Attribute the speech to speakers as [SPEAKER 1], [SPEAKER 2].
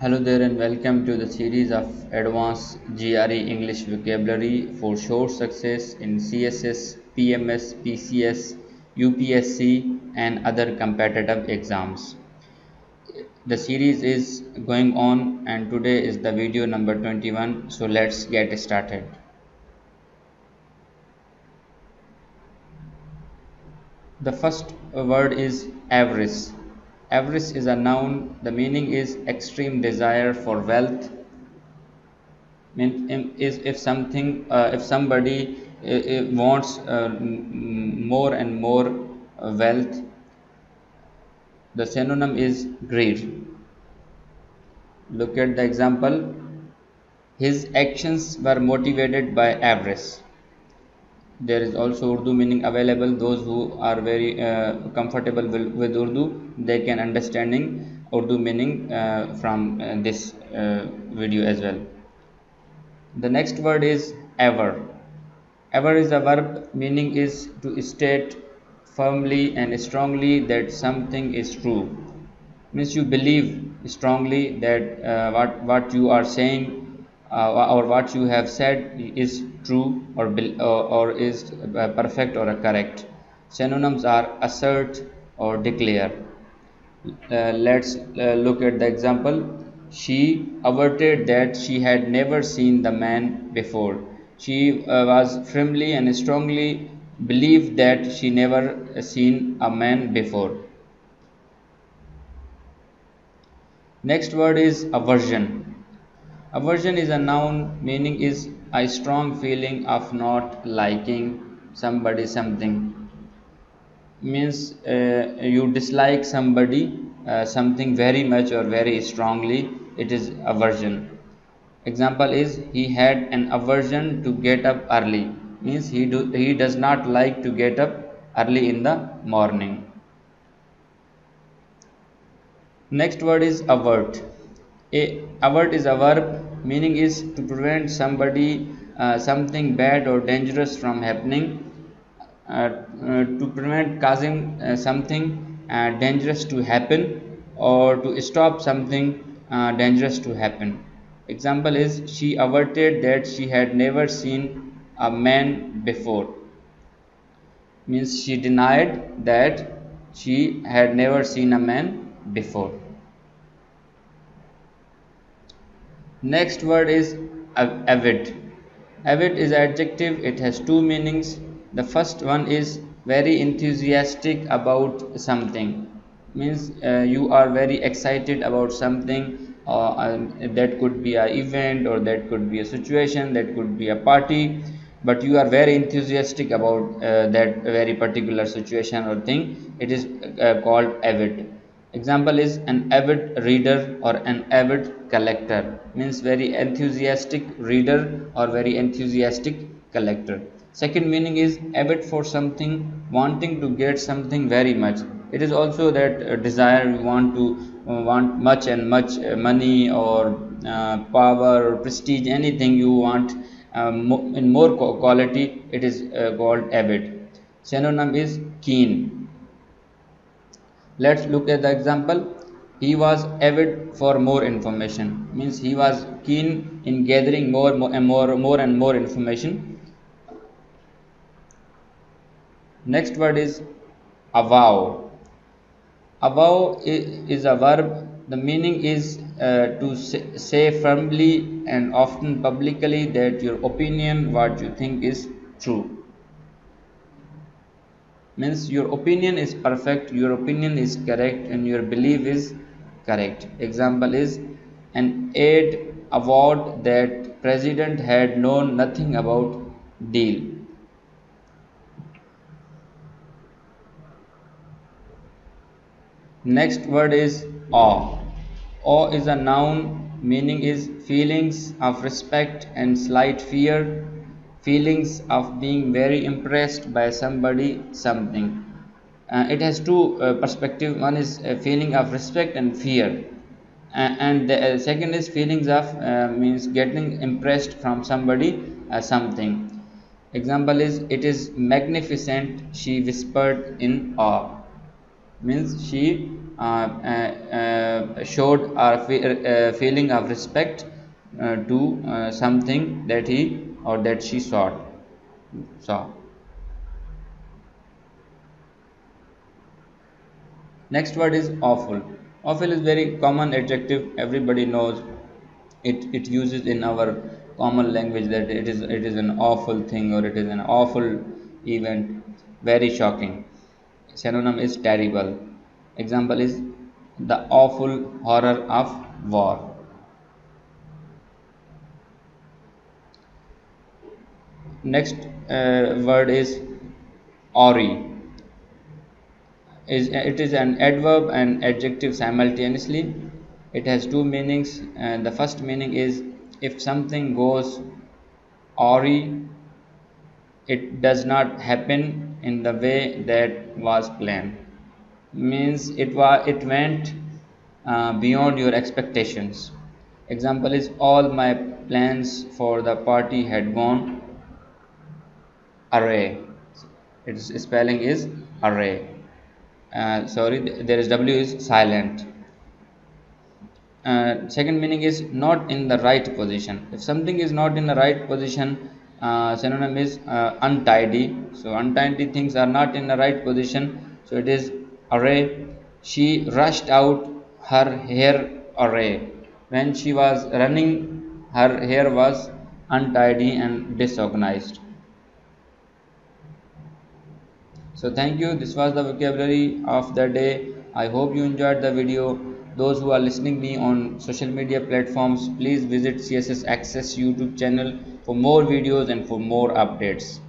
[SPEAKER 1] Hello there and welcome to the series of Advanced GRE English Vocabulary for Short Success in CSS, PMS, PCS, UPSC and other competitive exams. The series is going on and today is the video number 21, so let's get started. The first word is avarice. Avarice is a noun. The meaning is extreme desire for wealth. Is if something if somebody wants more and more wealth. The synonym is greed. Look at the example. His actions were motivated by avarice. There is also Urdu meaning available. Those who are very comfortable with Urdu, they can understanding Urdu meaning from this video as well. The next word is ever. Ever is a verb. Meaning is to state firmly and strongly that something is true. Means you believe strongly that what you are saying or what you have said is true or is perfect or correct. Synonyms are assert or declare. Let's look at the example. She averted that she had never seen the man before. She was firmly and strongly believed that she never seen a man before. Next word is aversion. Aversion is a noun. Meaning is a strong feeling of not liking somebody something. Means you dislike somebody something very much or very strongly. It is aversion. Example is he had an aversion to get up early. Means he does not like to get up early in the morning. Next word is avert. Avert is a verb. Meaning is to prevent somebody something bad or dangerous from happening. To prevent causing something dangerous to happen or to stop something dangerous to happen. Example is she averted that she had never seen a man before. Means she denied that she had never seen a man before. Next word is avid. Avid is adjective. It has two meanings. The first one is very enthusiastic about something. Means you are very excited about something. That could be an event or that could be a situation, that could be a party, but you are very enthusiastic about that very particular situation or thing. It is called avid. Example is an avid reader or an avid collector. Means very enthusiastic reader or very enthusiastic collector. Second meaning is avid for something, wanting to get something very much. It is also that desire. We want to want much and much money or power or prestige, anything you want in more quality. It is called avid. Synonym is keen. Let's look at the example. He was avid for more information. Means he was keen in gathering more information. Next word is avow. Avow is a verb. The meaning is to say firmly and often publicly that your opinion, what you think is true. Means your opinion is perfect, your opinion is correct, and your belief is correct. Example is an aide avowed that president had known nothing about deal. Next word is awe. Awe is a noun. Meaning is feelings of respect and slight fear, feelings of being very impressed by somebody something. It has two perspective. One is a feeling of respect and fear, and the second is feelings of means getting impressed from somebody something. Example is it is magnificent, she whispered in awe. Means she showed a feeling of respect to something that he or that she saw. Next word is awful. Awful is very common adjective. Everybody knows it. It uses in our common language that it is an awful thing or it is an awful event. Very shocking. Synonym is terrible. Example is the awful horror of war. Next word is awry. It is an adverb and adjective simultaneously. It has two meanings. The first meaning is if something goes awry, it does not happen in the way that was planned. Means it went beyond your expectations. Example is all my plans for the party had gone array. Its spelling is array. Sorry, there is W is silent. Second meaning is not in the right position. If something is not in the right position, synonym is untidy. So untidy things are not in the right position. So it is array. She rushed out her hair array. When she was running, her hair was untidy and disorganized. So thank you. This was the vocabulary of the day. I hope you enjoyed the video. Those who are listening me on social media platforms, please visit CSS Access YouTube channel for more videos and for more updates.